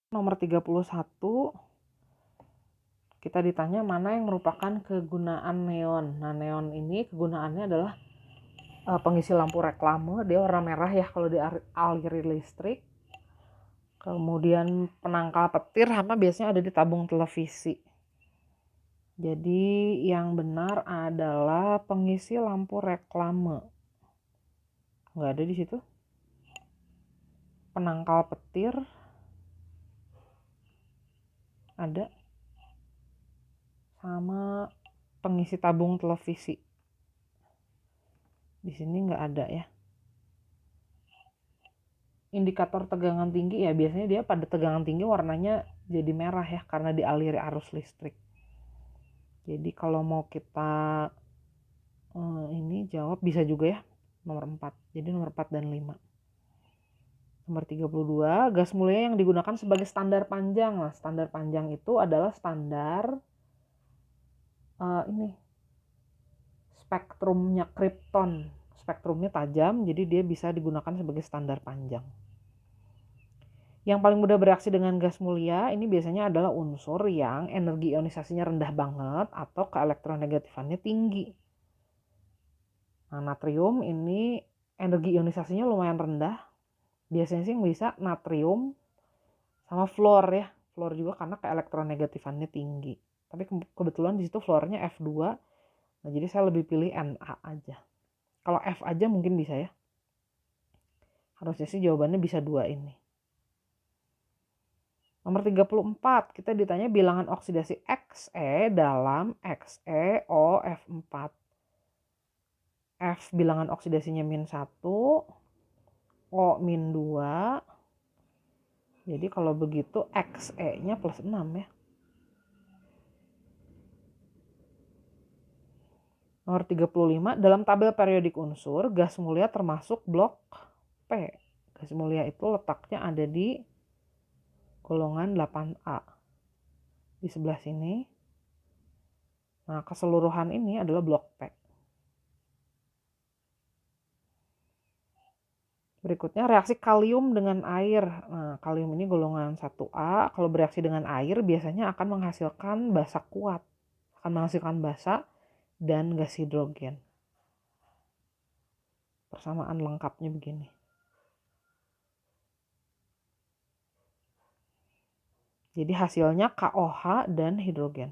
Nomor 31, kita ditanya mana yang merupakan kegunaan neon. Nah, neon ini kegunaannya adalah pengisi lampu reklame. Dia warna merah ya kalau dialiri listrik. Kemudian penangkal petir sama biasanya ada di tabung televisi. Jadi yang benar adalah pengisi lampu reklame. Nggak ada di situ. Penangkal petir ada. Sama pengisi tabung televisi. Di sini nggak ada ya. Indikator tegangan tinggi ya biasanya dia pada tegangan tinggi warnanya jadi merah ya karena dialiri arus listrik. Jadi kalau mau kita ini jawab bisa juga ya nomor 4. Jadi nomor 4 dan 5. Nomor 32, gas mulia yang digunakan sebagai standar panjang. Nah, standar panjang itu adalah standar ini spektrumnya krypton. Spektrumnya tajam, jadi dia bisa digunakan sebagai standar panjang. Yang paling mudah bereaksi dengan gas mulia ini biasanya adalah unsur yang energi ionisasinya rendah banget atau keelektronegatifannya tinggi. Nah, natrium ini energi ionisasinya lumayan rendah. Biasanya sih bisa natrium sama fluor ya. Fluor juga karena keelektronegatifannya tinggi. Tapi kebetulan di situ fluornya F2. Nah, jadi saya lebih pilih Na aja. Kalau F aja mungkin bisa ya. Harusnya sih jawabannya bisa 2 ini. Nomor 34, kita ditanya bilangan oksidasi Xe dalam XeO F4. F bilangan oksidasinya -1, O -2. Jadi kalau begitu Xe-nya +6 ya. Nomor 35, dalam tabel periodik unsur, gas mulia termasuk blok P. Gas mulia itu letaknya ada di golongan 8A. Di sebelah sini. Nah, keseluruhan ini adalah blok P. Berikutnya reaksi kalium dengan air. Nah, kalium ini golongan 1A. Kalau bereaksi dengan air biasanya akan menghasilkan basa kuat. Akan menghasilkan basa dan gas hidrogen. Persamaan lengkapnya begini. Jadi hasilnya KOH dan hidrogen.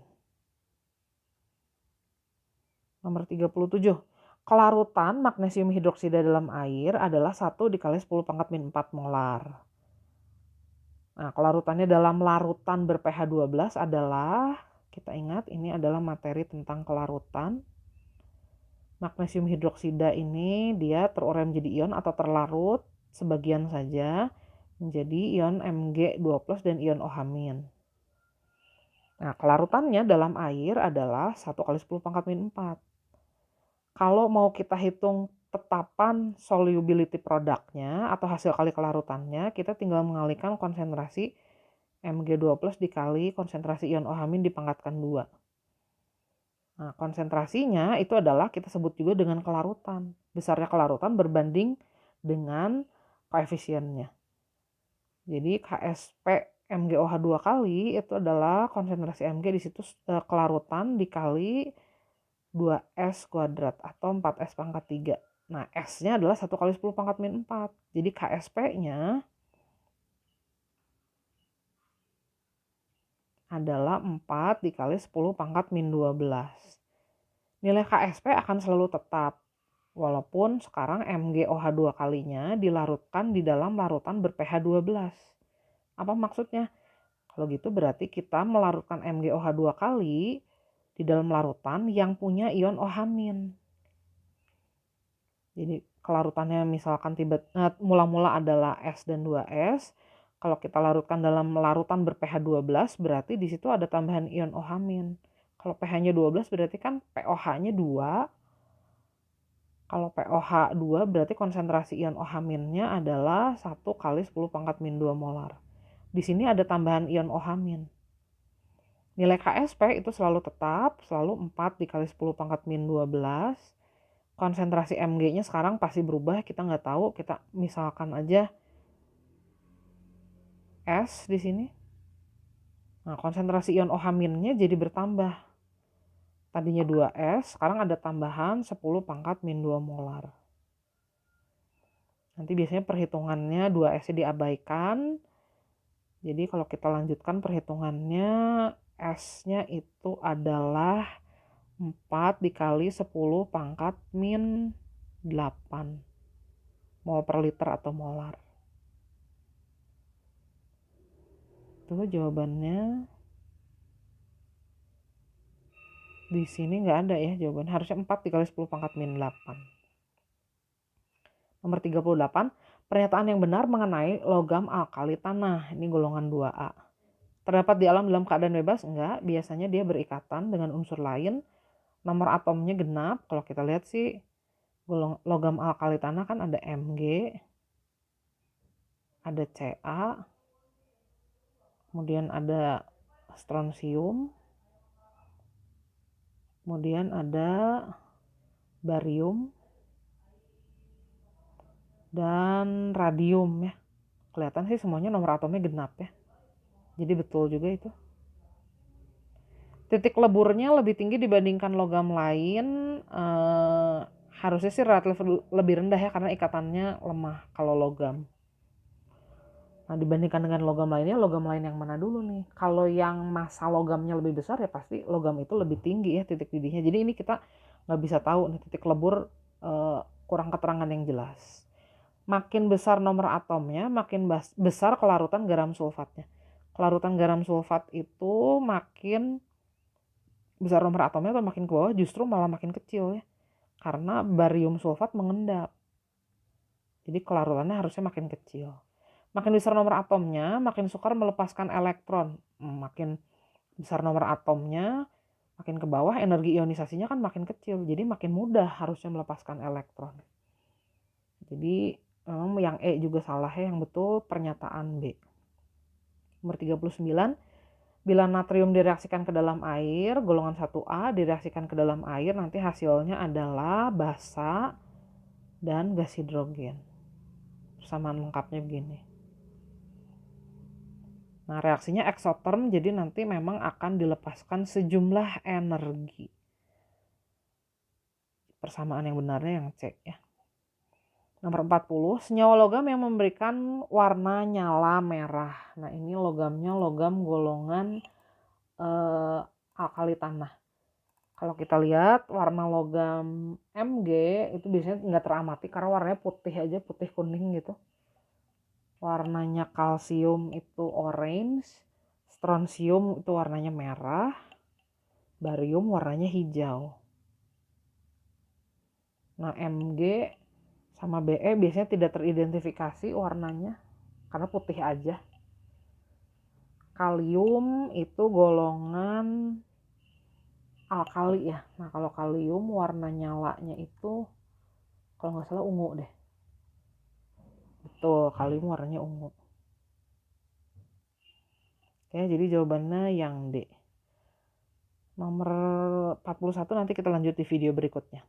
Nomor 37. Kelarutan magnesium hidroksida dalam air adalah 1 dikali 10⁻⁴ molar. Nah, kelarutannya dalam larutan ber-pH 12 adalah, kita ingat ini adalah materi tentang kelarutan. Magnesium hidroksida ini dia terurai menjadi ion atau terlarut sebagian saja menjadi ion Mg2+ dan ion OH-. Nah, kelarutannya dalam air adalah 1 kali 10⁻⁴. Kalau mau kita hitung tetapan solubility produknya atau hasil kali kelarutannya, kita tinggal mengalihkan konsentrasi Mg2+ dikali konsentrasi ion OH- dipangkatkan 2. Nah, konsentrasinya itu adalah kita sebut juga dengan kelarutan. Besarnya kelarutan berbanding dengan koefisiennya. Jadi KSP MgOH 2 kali itu adalah konsentrasi Mg di situ kelarutan dikali 2S kuadrat atau 4S pangkat 3. Nah, S-nya adalah 1 kali 10⁻⁴. Jadi KSP-nya adalah 4 dikali 10⁻⁻12. Nilai KSP akan selalu tetap. Walaupun sekarang MgOH 2 kalinya dilarutkan di dalam larutan ber-pH 12. Apa maksudnya? Kalau gitu berarti kita melarutkan MgOH 2 kali di dalam larutan yang punya ion OH-. Jadi kelarutannya misalkan mula-mula adalah S dan 2S. Kalau kita larutkan dalam larutan ber-pH 12 berarti di situ ada tambahan ion OH-. Kalau pH-nya 12 berarti kan POH-nya 2. Kalau POH 2 berarti konsentrasi ion OH-nya adalah 1 kali 10⁻⁻2 molar. Di sini ada tambahan ion OH-. Nilai KSP itu selalu tetap, selalu 4 dikali 10⁻⁻12. Konsentrasi Mg-nya sekarang pasti berubah, kita nggak tahu, kita misalkan aja S di sini. Nah, konsentrasi ion OH-nya jadi bertambah. Tadinya 2S, sekarang ada tambahan 10 pangkat min 2 molar. Nanti biasanya perhitungannya 2S diabaikan. Jadi kalau kita lanjutkan perhitungannya, S-nya itu adalah 4 dikali 10 pangkat min 8 mol per liter atau molar. Itu jawabannya. Di sini nggak ada ya jawaban. Harusnya 4 dikali 10 pangkat min 8. Nomor 38. Pernyataan yang benar mengenai logam alkali tanah. Ini golongan 2A. Terdapat di alam dalam keadaan bebas? Enggak. Biasanya dia berikatan dengan unsur lain. Nomor atomnya genap. Kalau kita lihat sih logam alkali tanah kan ada Mg, ada Ca, kemudian ada strontium, kemudian ada barium dan radium ya. Kelihatan sih semuanya nomor atomnya genap ya. Jadi betul juga itu. Titik leburnya lebih tinggi dibandingkan logam lain. Harusnya sih relatif lebih rendah ya karena ikatannya lemah kalau logam. Nah, dibandingkan dengan logam lainnya, logam lain yang mana dulu nih? Kalau yang massa logamnya lebih besar ya pasti logam itu lebih tinggi ya titik didihnya. Jadi ini kita nggak bisa tahu nih titik lebur, kurang keterangan yang jelas. Makin besar nomor atomnya, makin besar kelarutan garam sulfatnya. Kelarutan garam sulfat itu makin besar nomor atomnya atau makin ke bawah justru malah makin kecil ya. Karena barium sulfat mengendap. Jadi kelarutannya harusnya makin kecil. Makin besar nomor atomnya, makin sukar melepaskan elektron. Makin besar nomor atomnya, makin ke bawah energi ionisasinya kan makin kecil. Jadi makin mudah harusnya melepaskan elektron. Jadi yang E juga salah ya, yang betul pernyataan B. Nomor 39. Bila natrium direaksikan ke dalam air, golongan 1A direaksikan ke dalam air, nanti hasilnya adalah basa dan gas hidrogen. Persamaan lengkapnya begini. Nah, reaksinya eksoterm, jadi nanti memang akan dilepaskan sejumlah energi. Persamaan yang benarnya yang C ya. Nomor 40, senyawa logam yang memberikan warna nyala merah. Nah, ini logamnya logam golongan alkali tanah. Kalau kita lihat warna logam Mg itu biasanya nggak teramati karena warnanya putih aja, putih kuning gitu. Warnanya kalsium itu orange, strontium itu warnanya merah, barium warnanya hijau. Nah, Mg sama Be biasanya tidak teridentifikasi warnanya karena putih aja. Kalium itu golongan alkali ya. Nah, kalau kalium warna nyalanya itu kalau nggak salah ungu deh. Betul, kalium warnanya ungu. Oke, jadi jawabannya yang D. Nomor 41 nanti kita lanjut di video berikutnya.